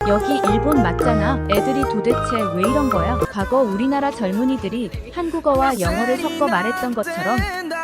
여기 일본 맞잖아. 애들이 도대체 왜 이런 거야? 과거 우리나라 젊은이들이 한국어와 영어를 섞어 말했던 것처럼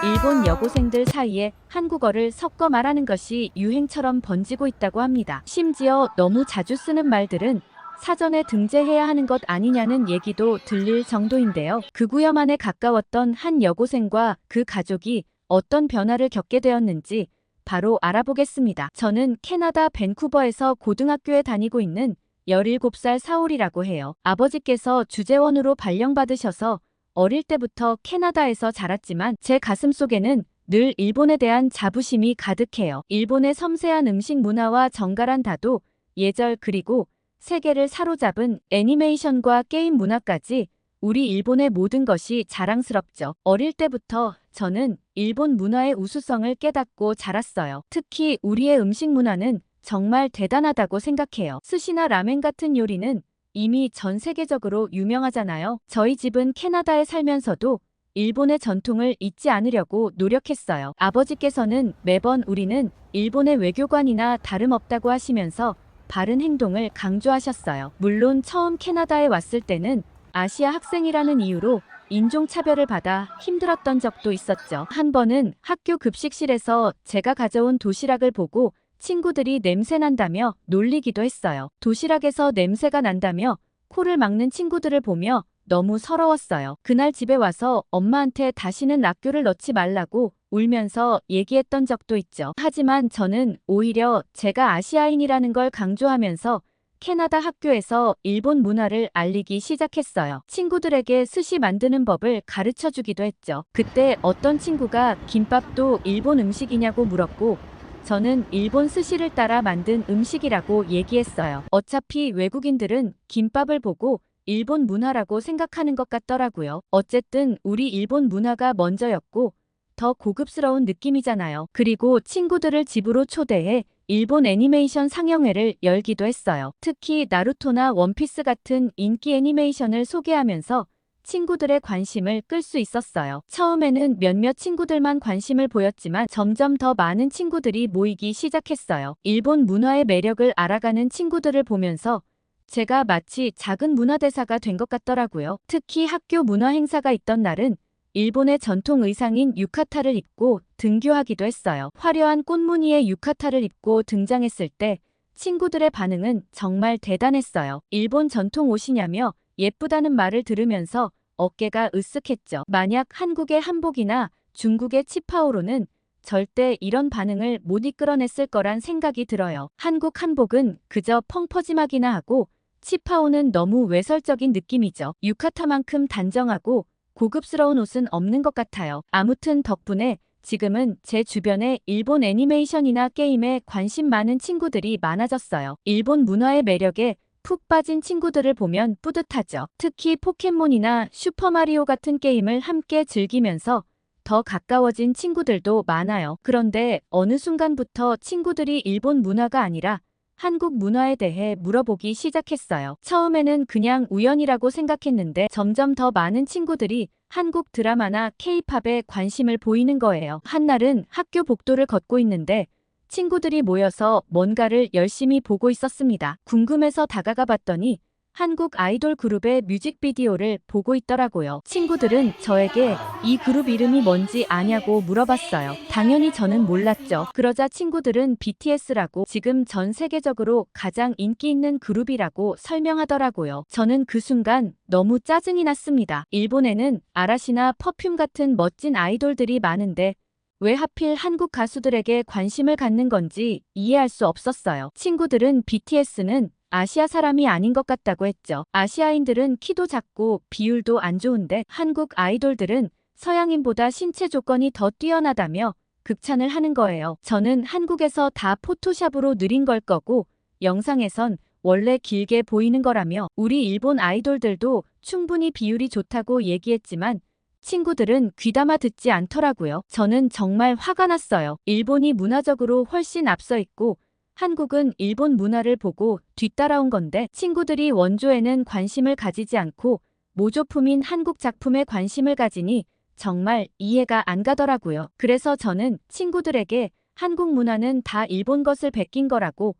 일본 여고생들 사이에 한국어를 섞어 말하는 것이 유행처럼 번지고 있다고 합니다. 심지어 너무 자주 쓰는 말들은 사전에 등재해야 하는 것 아니냐는 얘기도 들릴 정도인데요. 극우염안에 가까웠던 한 여고생과 그 가족이 어떤 변화를 겪게 되었는지 바로 알아보겠습니다. 저는 캐나다 밴쿠버에서 고등학교에 다니고 있는 17살 사울이라고 해요. 아버지께서 주재원으로 발령받으셔서 어릴 때부터 캐나다에서 자랐지만 제 가슴속에는 늘 일본에 대한 자부심이 가득해요. 일본의 섬세한 음식 문화와 정갈한 다도, 예절 그리고 세계를 사로잡은 애니메이션과 게임 문화까지 우리 일본의 모든 것이 자랑스럽죠. 어릴 때부터 저는 일본 문화의 우수성을 깨닫고 자랐어요. 특히 우리의 음식 문화는 정말 대단하다고 생각해요. 스시나 라멘 같은 요리는 이미 전 세계적으로 유명하잖아요. 저희 집은 캐나다에 살면서도 일본의 전통을 잊지 않으려고 노력했어요. 아버지께서는 매번 우리는 일본의 외교관이나 다름없다고 하시면서 바른 행동을 강조하셨어요. 물론 처음 캐나다에 왔을 때는 아시아 학생이라는 이유로 인종차별을 받아 힘들었던 적도 있었죠. 한 번은 학교 급식실에서 제가 가져온 도시락을 보고 친구들이 냄새 난다며 놀리기도 했어요. 도시락에서 냄새가 난다며 코를 막는 친구들을 보며 너무 서러웠어요. 그날 집에 와서 엄마한테 다시는 락교를 넣지 말라고 울면서 얘기했던 적도 있죠. 하지만 저는 오히려 제가 아시아인이라는 걸 강조하면서 캐나다 학교에서 일본 문화를 알리기 시작했어요. 친구들에게 스시 만드는 법을 가르쳐 주기도 했죠. 그때 어떤 친구가 김밥도 일본 음식이냐고 물었고 저는 일본 스시를 따라 만든 음식이라고 얘기했어요. 어차피 외국인들은 김밥을 보고 일본 문화라고 생각하는 것 같더라고요. 어쨌든 우리 일본 문화가 먼저였고 더 고급스러운 느낌이잖아요. 그리고 친구들을 집으로 초대해 일본 애니메이션 상영회를 열기도 했어요. 특히 나루토나 원피스 같은 인기 애니메이션을 소개하면서 친구들의 관심을 끌 수 있었어요. 처음에는 몇몇 친구들만 관심을 보였지만 점점 더 많은 친구들이 모이기 시작했어요. 일본 문화의 매력을 알아가는 친구들을 보면서 제가 마치 작은 문화대사가 된 것 같더라고요. 특히 학교 문화 행사가 있던 날은 일본의 전통 의상인 유카타를 입고 등교하기도 했어요. 화려한 꽃무늬의 유카타를 입고 등장했을 때 친구들의 반응은 정말 대단했어요. 일본 전통 옷이냐며 예쁘다는 말을 들으면서 어깨가 으쓱했죠. 만약 한국의 한복이나 중국의 치파오로는 절대 이런 반응을 못 이끌어냈을 거란 생각이 들어요. 한국 한복은 그저 펑퍼짐하기나 하고 치파오는 너무 외설적인 느낌이죠. 유카타만큼 단정하고 고급스러운 옷은 없는 것 같아요. 아무튼 덕분에 지금은 제 주변에 일본 애니메이션이나 게임에 관심 많은 친구들이 많아졌어요. 일본 문화의 매력에 푹 빠진 친구들을 보면 뿌듯하죠. 특히 포켓몬이나 슈퍼마리오 같은 게임을 함께 즐기면서 더 가까워진 친구들도 많아요. 그런데 어느 순간부터 친구들이 일본 문화가 아니라 한국 문화에 대해 물어보기 시작했어요. 처음에는 그냥 우연이라고 생각했는데 점점 더 많은 친구들이 한국 드라마나 K-팝에 관심을 보이는 거예요. 한날은 학교 복도를 걷고 있는데 친구들이 모여서 뭔가를 열심히 보고 있었습니다. 궁금해서 다가가 봤더니 한국 아이돌 그룹의 뮤직비디오를 보고 있더라고요. 친구들은 저에게 이 그룹 이름이 뭔지 아냐고 물어봤어요. 당연히 저는 몰랐죠. 그러자 친구들은 BTS라고 지금 전 세계적으로 가장 인기 있는 그룹이라고 설명하더라고요. 저는 그 순간 너무 짜증이 났습니다. 일본에는 아라시나 퍼퓸 같은 멋진 아이돌들이 많은데 왜 하필 한국 가수들에게 관심을 갖는 건지 이해할 수 없었어요. 친구들은 BTS는 아시아 사람이 아닌 것 같다고 했죠. 아시아인들은 키도 작고 비율도 안 좋은데 한국 아이돌들은 서양인보다 신체 조건이 더 뛰어나다며 극찬을 하는 거예요. 저는 한국에서 다 포토샵으로 느린 걸 거고 영상에선 원래 길게 보이는 거라며 우리 일본 아이돌들도 충분히 비율이 좋다고 얘기했지만 친구들은 귀담아 듣지 않더라고요. 저는 정말 화가 났어요. 일본이 문화적으로 훨씬 앞서 있고 한국은 일본 문화를 보고 뒤따라온 건데 친구들이 원조에는 관심을 가지지 않고 모조품인 한국 작품에 관심을 가지니 정말 이해가 안 가더라고요. 그래서 저는 친구들에게 한국 문화는 다 일본 것을 베낀 거라고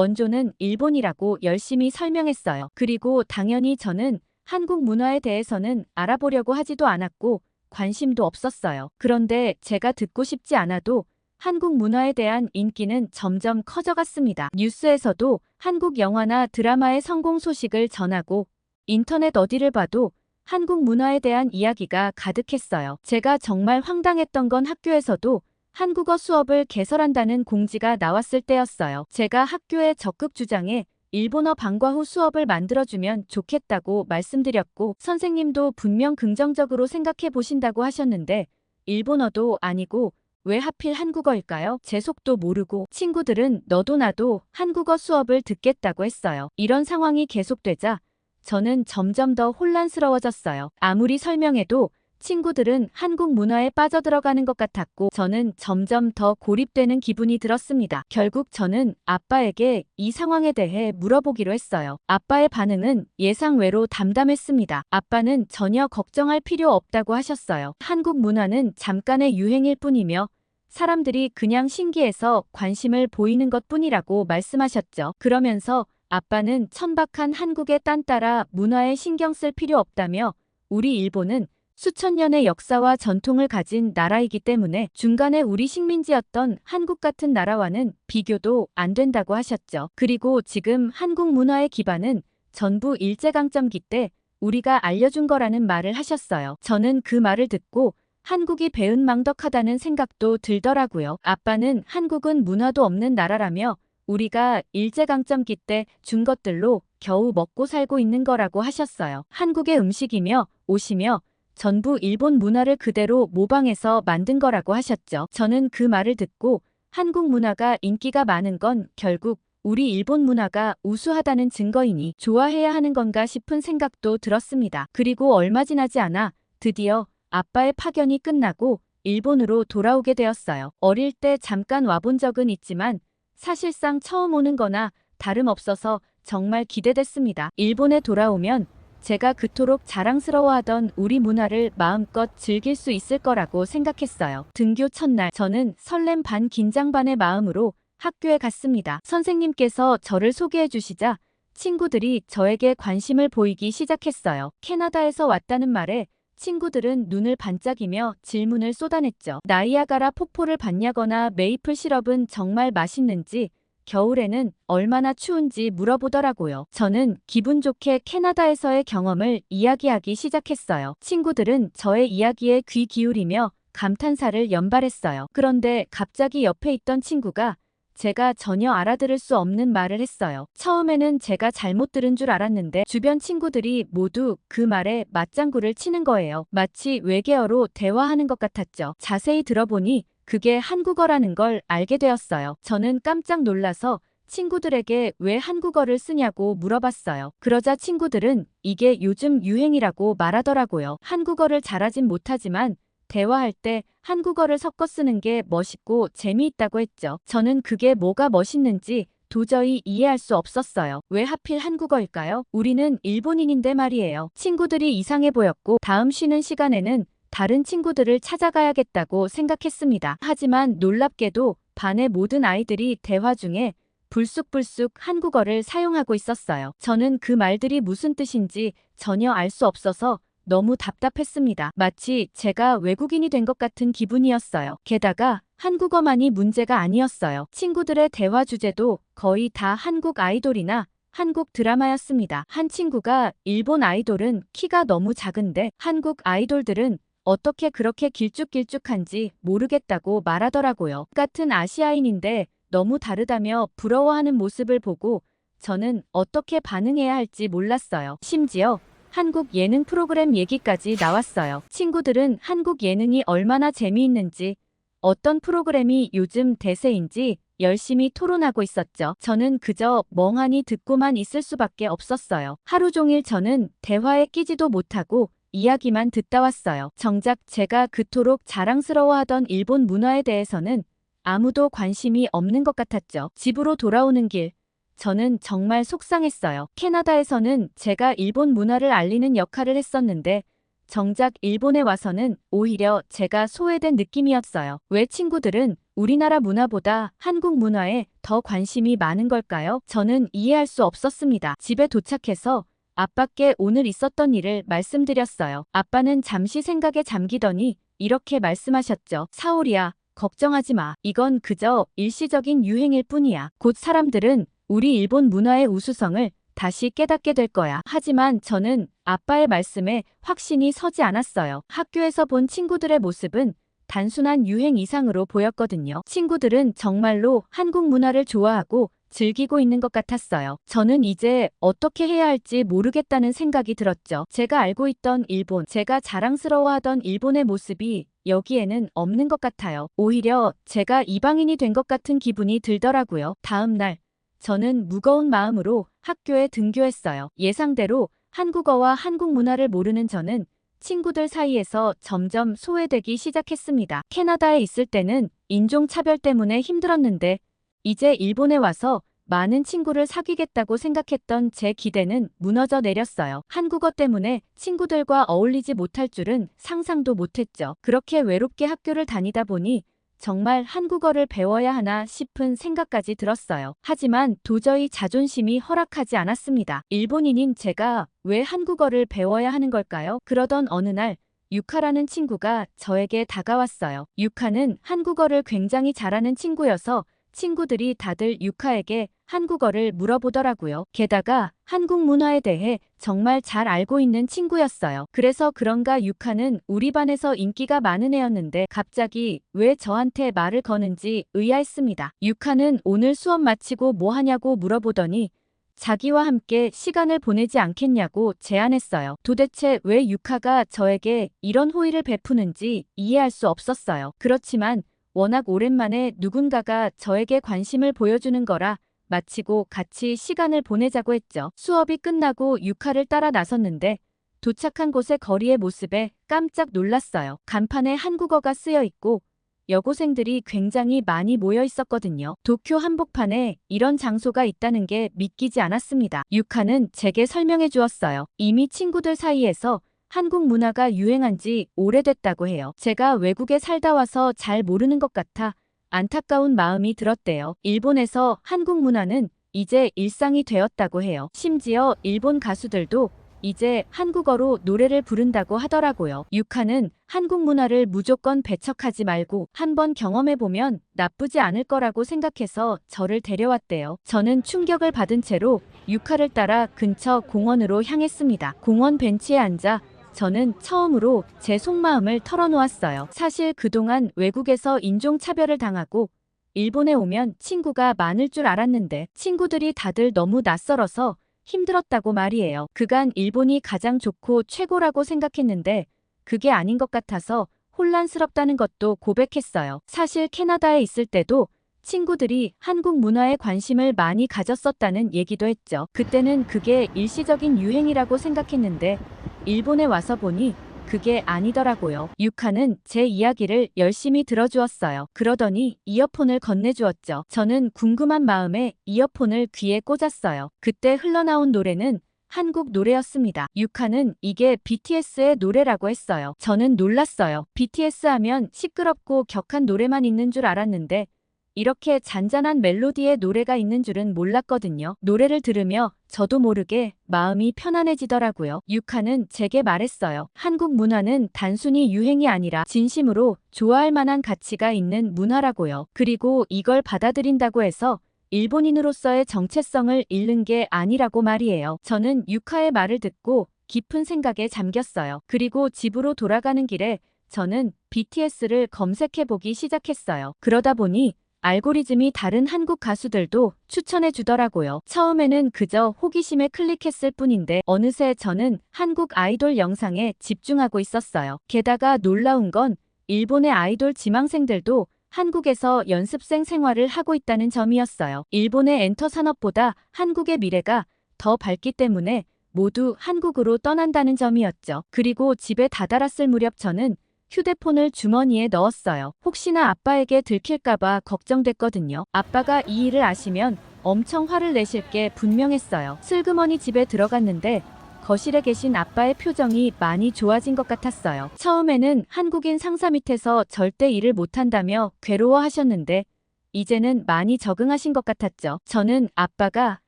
원조는 일본이라고 열심히 설명했어요. 그리고 당연히 저는 한국 문화에 대해서는 알아보려고 하지도 않았고 관심도 없었어요. 그런데 제가 듣고 싶지 않아도 한국 문화에 대한 인기는 점점 커져갔습니다. 뉴스에서도 한국 영화나 드라마의 성공 소식을 전하고 인터넷 어디를 봐도 한국 문화에 대한 이야기가 가득했어요. 제가 정말 황당했던 건 학교에서도 한국어 수업을 개설한다는 공지가 나왔을 때였어요. 제가 학교에 적극 주장해 일본어 방과 후 수업을 만들어주면 좋겠다고 말씀드렸고 선생님도 분명 긍정적으로 생각해 보신다고 하셨는데 일본어도 아니고 왜 하필 한국어일까요? 제 속도 모르고 친구들은 너도 나도 한국어 수업을 듣겠다고 했어요. 이런 상황이 계속되자 저는 점점 더 혼란스러워졌어요. 아무리 설명해도 친구들은 한국 문화에 빠져들어가는 것 같았고 저는 점점 더 고립되는 기분이 들었습니다. 결국 저는 아빠에게 이 상황에 대해 물어보기로 했어요. 아빠의 반응은 예상외로 담담했습니다. 아빠는 전혀 걱정할 필요 없다고 하셨어요. 한국 문화는 잠깐의 유행일 뿐이며 사람들이 그냥 신기해서 관심을 보이는 것뿐이라고 말씀하셨죠. 그러면서 아빠는 천박한 한국의 딴따라 문화에 신경 쓸 필요 없다며 우리 일본은 수천 년의 역사와 전통을 가진 나라이기 때문에 중간에 우리 식민지였던 한국 같은 나라와는 비교도 안 된다고 하셨죠. 그리고 지금 한국 문화의 기반은 전부 일제강점기 때 우리가 알려준 거라는 말을 하셨어요. 저는 그 말을 듣고 한국이 배은망덕하다는 생각도 들더라고요. 아빠는 한국은 문화도 없는 나라라며 우리가 일제강점기 때 준 것들로 겨우 먹고 살고 있는 거라고 하셨어요. 한국의 음식이며 옷이며 전부 일본 문화를 그대로 모방해서 만든 거라고 하셨죠. 저는 그 말을 듣고 한국 문화가 인기가 많은 건 결국 우리 일본 문화가 우수하다는 증거이니 좋아해야 하는 건가 싶은 생각도 들었습니다. 그리고 얼마 지나지 않아 드디어 아빠의 파견이 끝나고 일본으로 돌아오게 되었어요. 어릴 때 잠깐 와본 적은 있지만 사실상 처음 오는 거나 다름없어서 정말 기대됐습니다. 일본에 돌아오면 제가 그토록 자랑스러워하던 우리 문화를 마음껏 즐길 수 있을 거라고 생각했어요. 등교 첫날 저는 설렘 반 긴장 반의 마음으로 학교에 갔습니다. 선생님께서 저를 소개해 주시자 친구들이 저에게 관심을 보이기 시작했어요. 캐나다에서 왔다는 말에 친구들은 눈을 반짝이며 질문을 쏟아냈죠. 나이아가라 폭포를 봤냐거나 메이플 시럽은 정말 맛있는지 겨울에는 얼마나 추운지 물어보더라고요. 저는 기분 좋게 캐나다에서의 경험을 이야기하기 시작했어요. 친구들은 저의 이야기에 귀 기울이며 감탄사를 연발했어요. 그런데 갑자기 옆에 있던 친구가 제가 전혀 알아들을 수 없는 말을 했어요. 처음에는 제가 잘못 들은 줄 알았는데 주변 친구들이 모두 그 말에 맞장구를 치는 거예요. 마치 외계어로 대화하는 것 같았죠. 자세히 들어보니 그게 한국어라는 걸 알게 되었어요. 저는 깜짝 놀라서 친구들에게 왜 한국어를 쓰냐고 물어봤어요. 그러자 친구들은 이게 요즘 유행이라고 말하더라고요. 한국어를 잘하진 못하지만 대화할 때 한국어를 섞어 쓰는 게 멋있고 재미있다고 했죠. 저는 그게 뭐가 멋있는지 도저히 이해할 수 없었어요. 왜 하필 한국어일까요? 우리는 일본인인데 말이에요. 친구들이 이상해 보였고 다음 쉬는 시간에는 다른 친구들을 찾아가야겠다고 생각했습니다. 하지만 놀랍게도 반의 모든 아이들이 대화 중에 불쑥불쑥 한국어를 사용하고 있었어요. 저는 그 말들이 무슨 뜻인지 전혀 알 수 없어서 너무 답답했습니다. 마치 제가 외국인이 된 것 같은 기분이었어요. 게다가 한국어만이 문제가 아니었어요. 친구들의 대화 주제도 거의 다 한국 아이돌이나 한국 드라마였습니다. 한 친구가 일본 아이돌은 키가 너무 작은데 한국 아이돌들은 어떻게 그렇게 길쭉길쭉한지 모르겠다고 말하더라고요. 같은 아시아인인데 너무 다르다며 부러워하는 모습을 보고 저는 어떻게 반응해야 할지 몰랐어요. 심지어 한국 예능 프로그램 얘기까지 나왔어요. 친구들은 한국 예능이 얼마나 재미있는지, 어떤 프로그램이 요즘 대세인지 열심히 토론하고 있었죠. 저는 그저 멍하니 듣고만 있을 수밖에 없었어요. 하루 종일 저는 대화에 끼지도 못하고 이야기만 듣다 왔어요. 정작 제가 그토록 자랑스러워하던 일본 문화에 대해서는 아무도 관심이 없는 것 같았죠. 집으로 돌아오는 길, 저는 정말 속상했어요. 캐나다에서는 제가 일본 문화를 알리는 역할을 했었는데 정작 일본에 와서는 오히려 제가 소외된 느낌이었어요. 왜 친구들은 우리나라 문화보다 한국 문화에 더 관심이 많은 걸까요? 저는 이해할 수 없었습니다. 집에 도착해서 아빠께 오늘 있었던 일을 말씀드렸어요. 아빠는 잠시 생각에 잠기더니 이렇게 말씀하셨죠. 사오리야, 걱정하지 마. 이건 그저 일시적인 유행일 뿐이야. 곧 사람들은 우리 일본 문화의 우수성을 다시 깨닫게 될 거야. 하지만 저는 아빠의 말씀에 확신이 서지 않았어요. 학교에서 본 친구들의 모습은 단순한 유행 이상으로 보였거든요. 친구들은 정말로 한국 문화를 좋아하고 즐기고 있는 것 같았어요. 저는 이제 어떻게 해야 할지 모르겠다는 생각이 들었죠. 제가 알고 있던 일본, 제가 자랑스러워하던 일본의 모습이 여기에는 없는 것 같아요. 오히려 제가 이방인이 된 것 같은 기분이 들더라고요. 다음 날, 저는 무거운 마음으로 학교에 등교했어요. 예상대로 한국어와 한국 문화를 모르는 저는 친구들 사이에서 점점 소외되기 시작했습니다. 캐나다에 있을 때는 인종차별 때문에 힘들었는데 이제 일본에 와서 많은 친구를 사귀겠다고 생각했던 제 기대는 무너져 내렸어요. 한국어 때문에 친구들과 어울리지 못할 줄은 상상도 못했죠. 그렇게 외롭게 학교를 다니다 보니 정말 한국어를 배워야 하나 싶은 생각까지 들었어요. 하지만 도저히 자존심이 허락하지 않았습니다. 일본인인 제가 왜 한국어를 배워야 하는 걸까요? 그러던 어느 날 유카라는 친구가 저에게 다가왔어요. 유카는 한국어를 굉장히 잘하는 친구여서 친구들이 다들 유카에게 한국어를 물어보더라고요. 게다가 한국 문화에 대해 정말 잘 알고 있는 친구였어요. 그래서 그런가 유카는 우리 반에서 인기가 많은 애였는데 갑자기 왜 저한테 말을 거는지 의아했습니다. 유카는 오늘 수업 마치고 뭐 하냐고 물어보더니 자기와 함께 시간을 보내지 않겠냐고 제안했어요. 도대체 왜 유카가 저에게 이런 호의를 베푸는지 이해할 수 없었어요. 그렇지만 워낙 오랜만에 누군가가 저에게 관심을 보여주는 거라 마치고 같이 시간을 보내자고 했죠. 수업이 끝나고 유카를 따라 나섰는데 도착한 곳의 거리의 모습에 깜짝 놀랐어요. 간판에 한국어가 쓰여 있고 여고생들이 굉장히 많이 모여 있었거든요. 도쿄 한복판에 이런 장소가 있다는 게 믿기지 않았습니다. 유카는 제게 설명해 주었어요. 이미 친구들 사이에서 한국 문화가 유행한 지 오래됐다고 해요. 제가 외국에 살다 와서 잘 모르는 것 같아 안타까운 마음이 들었대요. 일본에서 한국 문화는 이제 일상이 되었다고 해요. 심지어 일본 가수들도 이제 한국어로 노래를 부른다고 하더라고요. 유카는 한국 문화를 무조건 배척하지 말고 한번 경험해보면 나쁘지 않을 거라고 생각해서 저를 데려왔대요. 저는 충격을 받은 채로 유카를 따라 근처 공원으로 향했습니다. 공원 벤치에 앉아 저는 처음으로 제 속마음을 털어놓았어요. 사실 그동안 외국에서 인종차별을 당하고 일본에 오면 친구가 많을 줄 알았는데 친구들이 다들 너무 낯설어서 힘들었다고 말이에요. 그간 일본이 가장 좋고 최고라고 생각했는데 그게 아닌 것 같아서 혼란스럽다는 것도 고백했어요. 사실 캐나다에 있을 때도 친구들이 한국 문화에 관심을 많이 가졌었다는 얘기도 했죠. 그때는 그게 일시적인 유행이라고 생각했는데 일본에 와서 보니 그게 아니더라고요. 유카는 제 이야기를 열심히 들어주었어요. 그러더니 이어폰을 건네주었죠. 저는 궁금한 마음에 이어폰을 귀에 꽂았어요. 그때 흘러나온 노래는 한국 노래였습니다. 유카는 이게 BTS의 노래라고 했어요. 저는 놀랐어요. BTS 하면 시끄럽고 격한 노래만 있는 줄 알았는데 이렇게 잔잔한 멜로디의 노래가 있는 줄은 몰랐거든요. 노래를 들으며 저도 모르게 마음이 편안해지더라고요. 유카는 제게 말했어요. 한국 문화는 단순히 유행이 아니라 진심으로 좋아할 만한 가치가 있는 문화라고요. 그리고 이걸 받아들인다고 해서 일본인으로서의 정체성을 잃는 게 아니라고 말이에요. 저는 유카의 말을 듣고 깊은 생각에 잠겼어요. 그리고 집으로 돌아가는 길에 저는 BTS를 검색해보기 시작했어요. 그러다 보니 알고리즘이 다른 한국 가수들도 추천해 주더라고요. 처음에는 그저 호기심에 클릭했을 뿐인데 어느새 저는 한국 아이돌 영상에 집중하고 있었어요. 게다가 놀라운 건 일본의 아이돌 지망생들도 한국에서 연습생 생활을 하고 있다는 점이었어요. 일본의 엔터 산업보다 한국의 미래가 더 밝기 때문에 모두 한국으로 떠난다는 점이었죠. 그리고 집에 다다랐을 무렵 저는 휴대폰을 주머니에 넣었어요. 혹시나 아빠에게 들킬까봐 걱정됐거든요. 아빠가 이 일을 아시면 엄청 화를 내실 게 분명했어요. 슬그머니 집에 들어갔는데 거실에 계신 아빠의 표정이 많이 좋아진 것 같았어요. 처음에는 한국인 상사 밑에서 절대 일을 못한다며 괴로워하셨는데 이제는 많이 적응하신 것 같았죠. 저는 아빠가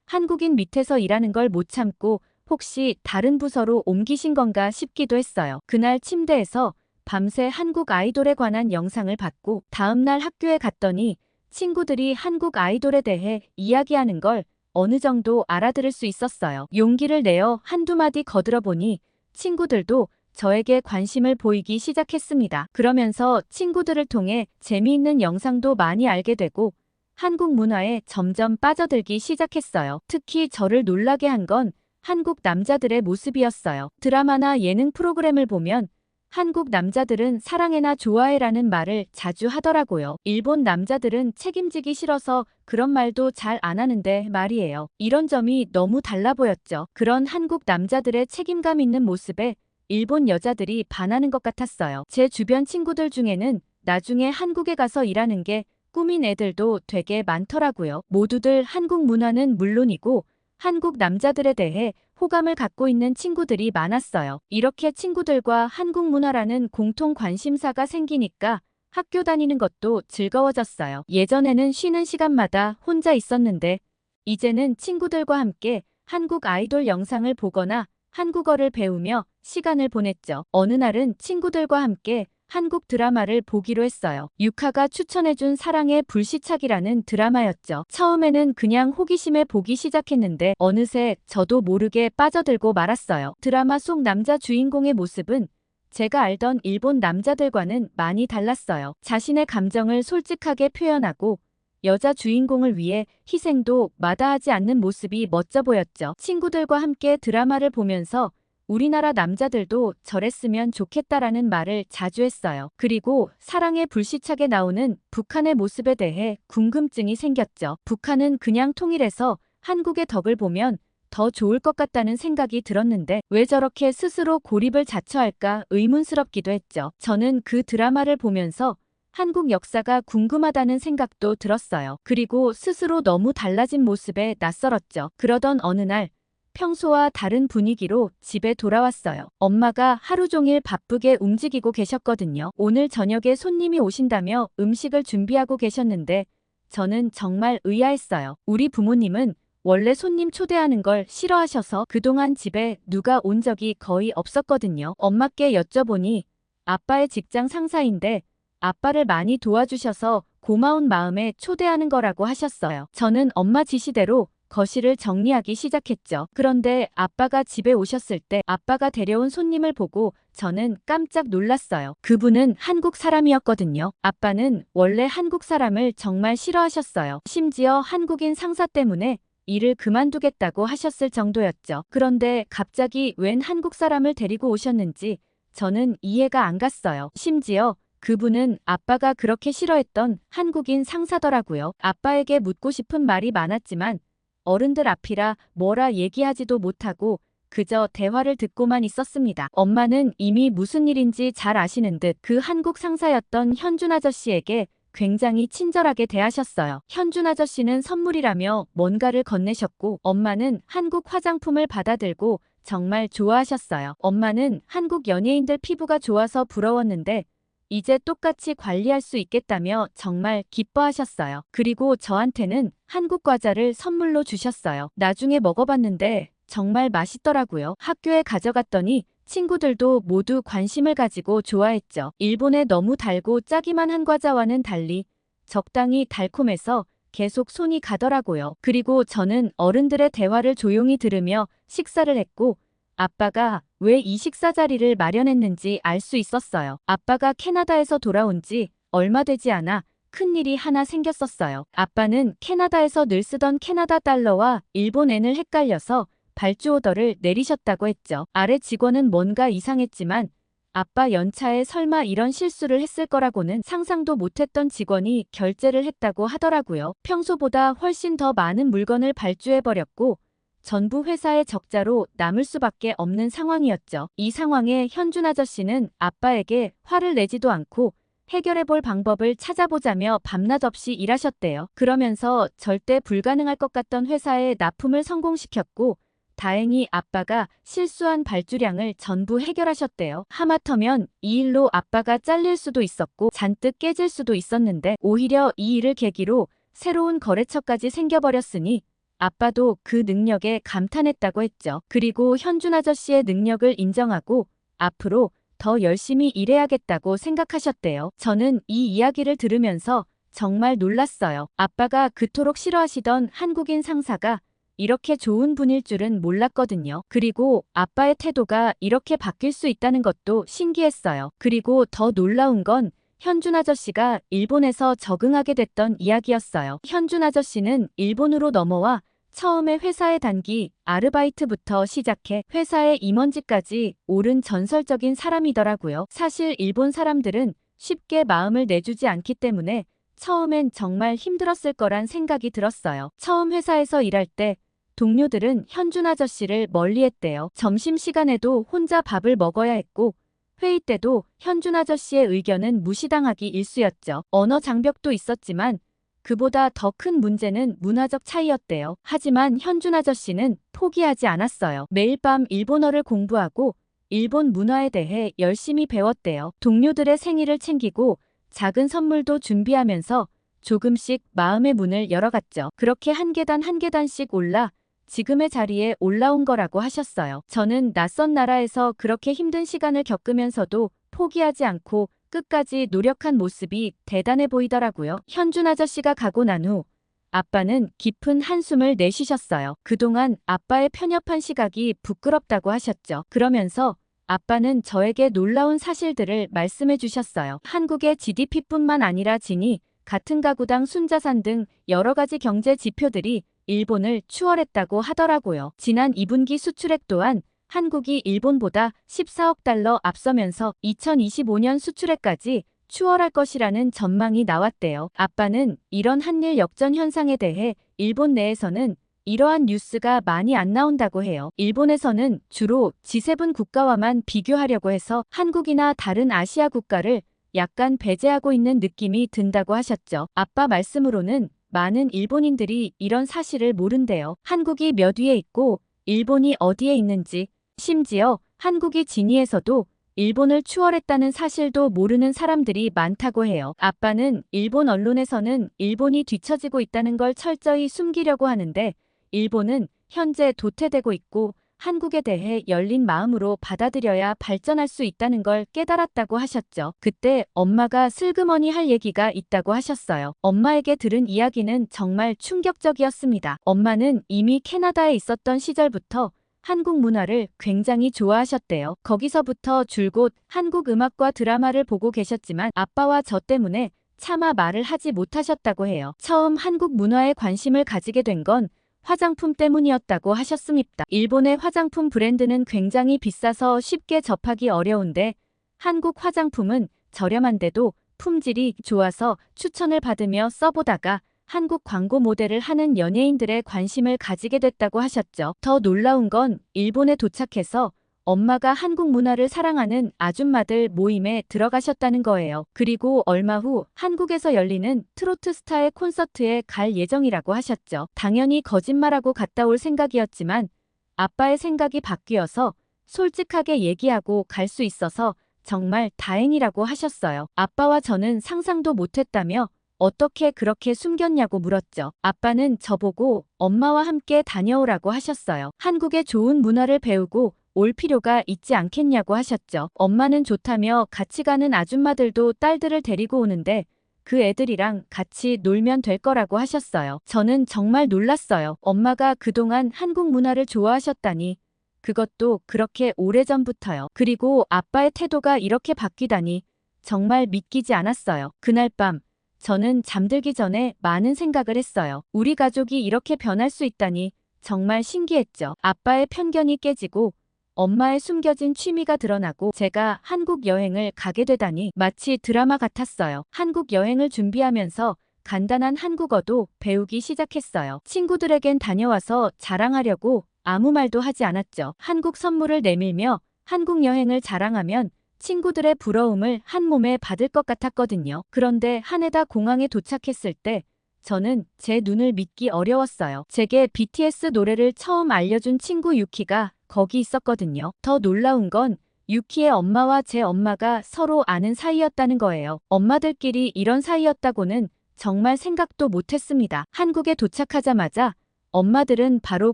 한국인 밑에서 일하는 걸 못 참고 혹시 다른 부서로 옮기신 건가 싶기도 했어요. 그날 침대에서 밤새 한국 아이돌에 관한 영상을 봤고 다음날 학교에 갔더니 친구들이 한국 아이돌에 대해 이야기하는 걸 어느 정도 알아들을 수 있었어요. 용기를 내어 한두 마디 거들어보니 친구들도 저에게 관심을 보이기 시작했습니다. 그러면서 친구들을 통해 재미있는 영상도 많이 알게 되고 한국 문화에 점점 빠져들기 시작했어요. 특히 저를 놀라게 한 건 한국 남자들의 모습이었어요. 드라마나 예능 프로그램을 보면 한국 남자들은 사랑해나 좋아해라는 말을 자주 하더라고요. 일본 남자들은 책임지기 싫어서 그런 말도 잘 안 하는데 말이에요. 이런 점이 너무 달라 보였죠. 그런 한국 남자들의 책임감 있는 모습에 일본 여자들이 반하는 것 같았어요. 제 주변 친구들 중에는 나중에 한국에 가서 일하는 게 꿈인 애들도 되게 많더라고요. 모두들 한국 문화는 물론이고 한국 남자들에 대해 호감을 갖고 있는 친구들이 많았어요. 이렇게 친구들과 한국 문화라는 공통 관심사가 생기니까 학교 다니는 것도 즐거워졌어요. 예전에는 쉬는 시간마다 혼자 있었는데 이제는 친구들과 함께 한국 아이돌 영상을 보거나 한국어를 배우며 시간을 보냈죠. 어느 날은 친구들과 함께 한국 드라마를 보기로 했어요. 유카가 추천해준 사랑의 불시착이라는 드라마였죠. 처음에는 그냥 호기심에 보기 시작했는데 어느새 저도 모르게 빠져들고 말았어요. 드라마 속 남자 주인공의 모습은 제가 알던 일본 남자들과는 많이 달랐어요. 자신의 감정을 솔직하게 표현하고 여자 주인공을 위해 희생도 마다하지 않는 모습이 멋져 보였죠. 친구들과 함께 드라마를 보면서 우리나라 남자들도 저랬으면 좋겠다라는 말을 자주 했어요. 그리고 사랑의 불시착에 나오는 북한의 모습에 대해 궁금증이 생겼죠. 북한은 그냥 통일해서 한국의 덕을 보면 더 좋을 것 같다는 생각이 들었는데 왜 저렇게 스스로 고립을 자처할까 의문스럽기도 했죠. 저는 그 드라마를 보면서 한국 역사가 궁금하다는 생각도 들었어요. 그리고 스스로 너무 달라진 모습에 낯설었죠. 그러던 어느 날 평소와 다른 분위기로 집에 돌아왔어요. 엄마가 하루 종일 바쁘게 움직이고 계셨거든요. 오늘 저녁에 손님이 오신다며 음식을 준비하고 계셨는데 저는 정말 의아했어요. 우리 부모님은 원래 손님 초대하는 걸 싫어하셔서 그동안 집에 누가 온 적이 거의 없었거든요. 엄마께 여쭤보니 아빠의 직장 상사인데 아빠를 많이 도와주셔서 고마운 마음에 초대하는 거라고 하셨어요. 저는 엄마 지시대로 거실을 정리하기 시작했죠. 그런데 아빠가 집에 오셨을 때 아빠가 데려온 손님을 보고 저는 깜짝 놀랐어요. 그분은 한국 사람이었거든요. 아빠는 원래 한국 사람을 정말 싫어하셨어요. 심지어 한국인 상사 때문에 일을 그만두겠다고 하셨을 정도였죠. 그런데 갑자기 웬 한국 사람을 데리고 오셨는지 저는 이해가 안 갔어요. 심지어 그분은 아빠가 그렇게 싫어했던 한국인 상사더라고요. 아빠에게 묻고 싶은 말이 많았지만 어른들 앞이라 뭐라 얘기하지도 못하고 그저 대화를 듣고만 있었습니다. 엄마는 이미 무슨 일인지 잘 아시는 듯 그 한국 상사였던 현준 아저씨에게 굉장히 친절하게 대하셨어요. 현준 아저씨는 선물이라며 뭔가를 건네셨고 엄마는 한국 화장품을 받아들고 정말 좋아하셨어요. 엄마는 한국 연예인들 피부가 좋아서 부러웠는데 이제 똑같이 관리할 수 있겠다며 정말 기뻐하셨어요. 그리고 저한테는 한국 과자를 선물로 주셨어요. 나중에 먹어봤는데 정말 맛있더라고요. 학교에 가져갔더니 친구들도 모두 관심을 가지고 좋아했죠. 일본의 너무 달고 짜기만 한 과자와는 달리 적당히 달콤해서 계속 손이 가더라고요. 그리고 저는 어른들의 대화를 조용히 들으며 식사를 했고 아빠가 왜 이 식사 자리를 마련했는지 알 수 있었어요. 아빠가 캐나다에서 돌아온 지 얼마 되지 않아 큰일이 하나 생겼었어요. 아빠는 캐나다에서 늘 쓰던 캐나다 달러와 일본 엔을 헷갈려서 발주 오더를 내리셨다고 했죠. 아래 직원은 뭔가 이상했지만 아빠 연차에 설마 이런 실수를 했을 거라고는 상상도 못했던 직원이 결제를 했다고 하더라고요. 평소보다 훨씬 더 많은 물건을 발주해버렸고 전부 회사의 적자로 남을 수밖에 없는 상황이었죠. 이 상황에 현준 아저씨는 아빠에게 화를 내지도 않고 해결해볼 방법을 찾아보자며 밤낮 없이 일하셨대요. 그러면서 절대 불가능할 것 같던 회사의 납품을 성공시켰고 다행히 아빠가 실수한 발주량을 전부 해결하셨대요. 하마터면 이 일로 아빠가 잘릴 수도 있었고 잔뜩 깨질 수도 있었는데 오히려 이 일을 계기로 새로운 거래처까지 생겨버렸으니 아빠도 그 능력에 감탄했다고 했죠. 그리고 현준 아저씨의 능력을 인정하고 앞으로 더 열심히 일해야겠다고 생각하셨대요. 저는 이 이야기를 들으면서 정말 놀랐어요. 아빠가 그토록 싫어하시던 한국인 상사가 이렇게 좋은 분일 줄은 몰랐거든요. 그리고 아빠의 태도가 이렇게 바뀔 수 있다는 것도 신기했어요. 그리고 더 놀라운 건 현준 아저씨가 일본에서 적응하게 됐던 이야기였어요. 현준 아저씨는 일본으로 넘어와 처음에 회사의 단기 아르바이트부터 시작해 회사의 임원직까지 오른 전설적인 사람이더라고요. 사실 일본 사람들은 쉽게 마음을 내주지 않기 때문에 처음엔 정말 힘들었을 거란 생각이 들었어요. 처음 회사에서 일할 때 동료들은 현준 아저씨를 멀리했대요. 점심시간에도 혼자 밥을 먹어야 했고 회의 때도 현준 아저씨의 의견은 무시당하기 일쑤였죠. 언어 장벽도 있었지만 그보다 더 큰 문제는 문화적 차이였대요. 하지만 현준 아저씨는 포기하지 않았어요. 매일 밤 일본어를 공부하고 일본 문화에 대해 열심히 배웠대요. 동료들의 생일을 챙기고 작은 선물도 준비하면서 조금씩 마음의 문을 열어갔죠. 그렇게 한 계단 한 계단씩 올라 지금의 자리에 올라온 거라고 하셨어요. 저는 낯선 나라에서 그렇게 힘든 시간을 겪으면서도 포기하지 않고 끝까지 노력한 모습이 대단해 보이더라고요. 현준 아저씨가 가고 난 후 아빠는 깊은 한숨을 내쉬셨어요. 그동안 아빠의 편협한 시각이 부끄럽다고 하셨죠. 그러면서 아빠는 저에게 놀라운 사실들을 말씀해 주셨어요. 한국의 GDP뿐만 아니라 진위, 같은 가구당 순자산 등 여러 가지 경제 지표들이 일본을 추월했다고 하더라고요. 지난 2분기 수출액 또한 한국이 일본보다 14억 달러 앞서면서 2025년 수출액까지 추월할 것이라는 전망이 나왔대요. 아빠는 이런 한일 역전 현상에 대해 일본 내에서는 이러한 뉴스가 많이 안 나온다고 해요. 일본에서는 주로 G7 국가와만 비교하려고 해서 한국이나 다른 아시아 국가를 약간 배제하고 있는 느낌이 든다고 하셨죠. 아빠 말씀으로는 많은 일본인들이 이런 사실을 모른대요. 한국이 몇 위에 있고 일본이 어디에 있는지, 심지어 한국이 진위에서도 일본을 추월했다는 사실도 모르는 사람들이 많다고 해요. 아빠는 일본 언론에서는 일본이 뒤처지고 있다는 걸 철저히 숨기려고 하는데 일본은 현재 도태되고 있고 한국에 대해 열린 마음으로 받아들여야 발전할 수 있다는 걸 깨달았다고 하셨죠. 그때 엄마가 슬그머니 할 얘기가 있다고 하셨어요. 엄마에게 들은 이야기는 정말 충격적이었습니다. 엄마는 이미 캐나다에 있었던 시절부터 한국 문화를 굉장히 좋아하셨대요. 거기서부터 줄곧 한국 음악과 드라마를 보고 계셨지만 아빠와 저 때문에 차마 말을 하지 못하셨다고 해요. 처음 한국 문화에 관심을 가지게 된 건 화장품 때문이었다고 하셨습니다. 일본의 화장품 브랜드는 굉장히 비싸서 쉽게 접하기 어려운데 한국 화장품은 저렴한데도 품질이 좋아서 추천을 받으며 써보다가 한국 광고 모델을 하는 연예인들의 관심을 가지게 됐다고 하셨죠. 더 놀라운 건 일본에 도착해서 엄마가 한국 문화를 사랑하는 아줌마들 모임에 들어가셨다는 거예요. 그리고 얼마 후 한국에서 열리는 트로트 스타의 콘서트에 갈 예정이라고 하셨죠. 당연히 거짓말하고 갔다 올 생각이었지만 아빠의 생각이 바뀌어서 솔직하게 얘기하고 갈 수 있어서 정말 다행이라고 하셨어요. 아빠와 저는 상상도 못했다며 어떻게 그렇게 숨겼냐고 물었죠. 아빠는 저보고 엄마와 함께 다녀오라고 하셨어요. 한국의 좋은 문화를 배우고 올 필요가 있지 않겠냐고 하셨죠. 엄마는 좋다며 같이 가는 아줌마들도 딸들을 데리고 오는데 그 애들이랑 같이 놀면 될 거라고 하셨어요. 저는 정말 놀랐어요. 엄마가 그동안 한국 문화를 좋아하셨다니. 그것도 그렇게 오래전부터요. 그리고 아빠의 태도가 이렇게 바뀌다니 정말 믿기지 않았어요. 그날 밤 저는 잠들기 전에 많은 생각을 했어요. 우리 가족이 이렇게 변할 수 있다니 정말 신기했죠. 아빠의 편견이 깨지고 엄마의 숨겨진 취미가 드러나고 제가 한국 여행을 가게 되다니 마치 드라마 같았어요. 한국 여행을 준비하면서 간단한 한국어도 배우기 시작했어요. 친구들에겐 다녀와서 자랑하려고 아무 말도 하지 않았죠. 한국 선물을 내밀며 한국 여행을 자랑하면 친구들의 부러움을 한 몸에 받을 것 같았거든요. 그런데 하네다 공항에 도착했을 때 저는 제 눈을 믿기 어려웠어요. 제게 BTS 노래를 처음 알려준 친구 유키가 거기 있었거든요. 더 놀라운 건 유키의 엄마와 제 엄마가 서로 아는 사이였다는 거예요. 엄마들끼리 이런 사이였다고는 정말 생각도 못했습니다. 한국에 도착하자마자 엄마들은 바로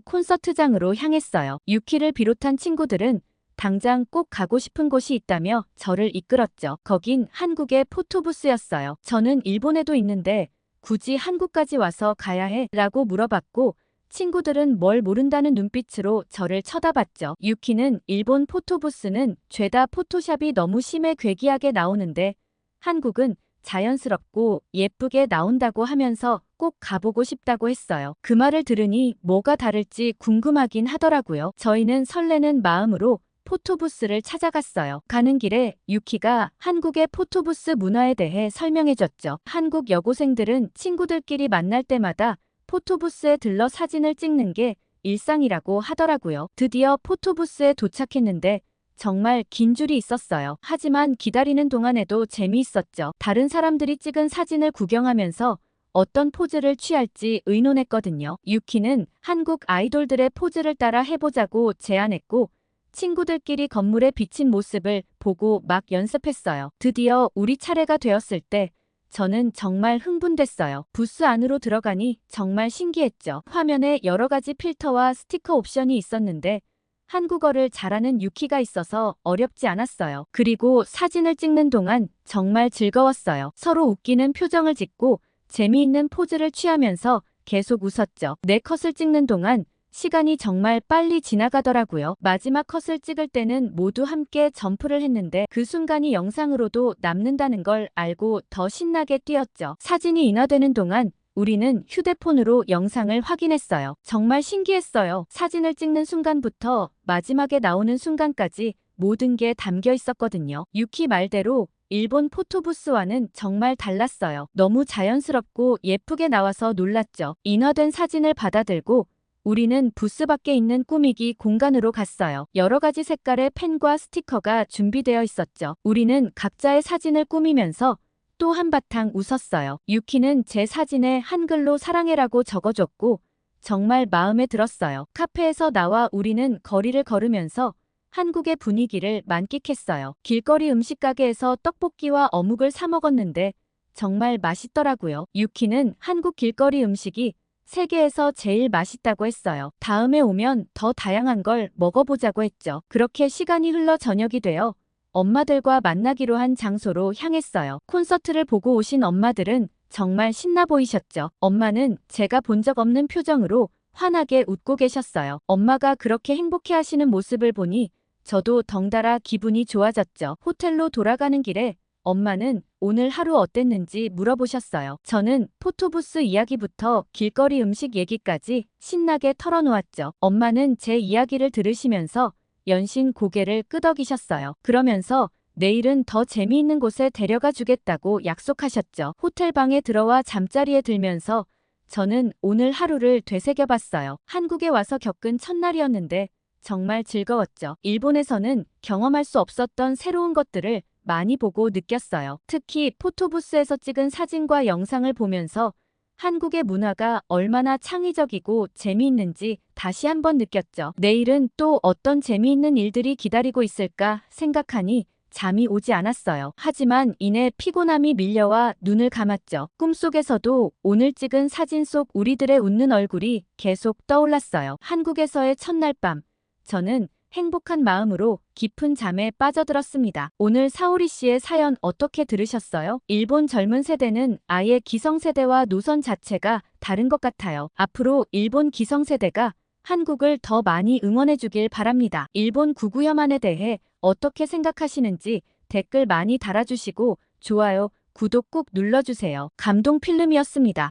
콘서트장으로 향했어요. 유키를 비롯한 친구들은 당장 꼭 가고 싶은 곳이 있다며 저를 이끌었죠. 거긴 한국의 포토부스였어요. 저는 일본에도 있는데 굳이 한국까지 와서 가야 해? 라고 물어봤고 친구들은 뭘 모른다는 눈빛으로 저를 쳐다봤죠. 유키는 일본 포토부스는 죄다 포토샵이 너무 심해 괴기하게 나오는데 한국은 자연스럽고 예쁘게 나온다고 하면서 꼭 가보고 싶다고 했어요. 그 말을 들으니 뭐가 다를지 궁금하긴 하더라고요. 저희는 설레는 마음으로 포토부스를 찾아갔어요. 가는 길에 유키가 한국의 포토부스 문화에 대해 설명해줬죠. 한국 여고생들은 친구들끼리 만날 때마다 포토부스에 들러 사진을 찍는 게 일상이라고 하더라고요. 드디어 포토부스에 도착했는데 정말 긴 줄이 있었어요. 하지만 기다리는 동안에도 재미있었죠. 다른 사람들이 찍은 사진을 구경하면서 어떤 포즈를 취할지 의논했거든요. 유키는 한국 아이돌들의 포즈를 따라 해보자고 제안했고 친구들끼리 건물에 비친 모습을 보고 막 연습했어요. 드디어 우리 차례가 되었을 때 저는 정말 흥분됐어요. 부스 안으로 들어가니 정말 신기했죠. 화면에 여러 가지 필터와 스티커 옵션이 있었는데 한국어를 잘하는 유키가 있어서 어렵지 않았어요. 그리고 사진을 찍는 동안 정말 즐거웠어요. 서로 웃기는 표정을 짓고 재미있는 포즈를 취하면서 계속 웃었죠. 내 컷을 찍는 동안 시간이 정말 빨리 지나가더라고요. 마지막 컷을 찍을 때는 모두 함께 점프를 했는데 그 순간이 영상으로도 남는다는 걸 알고 더 신나게 뛰었죠. 사진이 인화되는 동안 우리는 휴대폰으로 영상을 확인했어요. 정말 신기했어요. 사진을 찍는 순간부터 마지막에 나오는 순간까지 모든 게 담겨 있었거든요. 유키 말대로 일본 포토부스와는 정말 달랐어요. 너무 자연스럽고 예쁘게 나와서 놀랐죠. 인화된 사진을 받아들고 우리는 부스 밖에 있는 꾸미기 공간으로 갔어요. 여러 가지 색깔의 펜과 스티커가 준비되어 있었죠. 우리는 각자의 사진을 꾸미면서 또 한바탕 웃었어요. 유키는 제 사진에 한글로 사랑해라고 적어줬고 정말 마음에 들었어요. 카페에서 나와 우리는 거리를 걸으면서 한국의 분위기를 만끽했어요. 길거리 음식 가게에서 떡볶이와 어묵을 사 먹었는데 정말 맛있더라고요. 유키는 한국 길거리 음식이 세계에서 제일 맛있다고 했어요. 다음에 오면 더 다양한 걸 먹어보자고 했죠. 그렇게 시간이 흘러 저녁이 되어 엄마들과 만나기로 한 장소로 향했어요. 콘서트를 보고 오신 엄마들은 정말 신나 보이셨죠. 엄마는 제가 본 적 없는 표정으로 환하게 웃고 계셨어요. 엄마가 그렇게 행복해하시는 모습을 보니 저도 덩달아 기분이 좋아졌죠. 호텔로 돌아가는 길에 엄마는 오늘 하루 어땠는지 물어보셨어요. 저는 포토부스 이야기부터 길거리 음식 얘기까지 신나게 털어놓았죠. 엄마는 제 이야기를 들으시면서 연신 고개를 끄덕이셨어요. 그러면서 내일은 더 재미있는 곳에 데려가 주겠다고 약속하셨죠. 호텔 방에 들어와 잠자리에 들면서 저는 오늘 하루를 되새겨봤어요. 한국에 와서 겪은 첫날이었는데 정말 즐거웠죠. 일본에서는 경험할 수 없었던 새로운 것들을 많이 보고 느꼈어요. 특히 포토부스에서 찍은 사진과 영상을 보면서 한국의 문화가 얼마나 창의적이고 재미있는지 다시 한번 느꼈죠. 내일은 또 어떤 재미있는 일들이 기다리고 있을까 생각하니 잠이 오지 않았어요. 하지만 이내 피곤함이 밀려와 눈을 감았죠. 꿈속에서도 오늘 찍은 사진 속 우리들의 웃는 얼굴이 계속 떠올랐어요. 한국에서의 첫날 밤, 저는 행복한 마음으로 깊은 잠에 빠져들었습니다. 오늘 사오리 씨의 사연 어떻게 들으셨어요? 일본 젊은 세대는 아예 기성세대와 노선 자체가 다른 것 같아요. 앞으로 일본 기성세대가 한국을 더 많이 응원해주길 바랍니다. 일본 구구혐한에 대해 어떻게 생각하시는지 댓글 많이 달아주시고 좋아요, 구독 꼭 눌러주세요. 감동 필름이었습니다.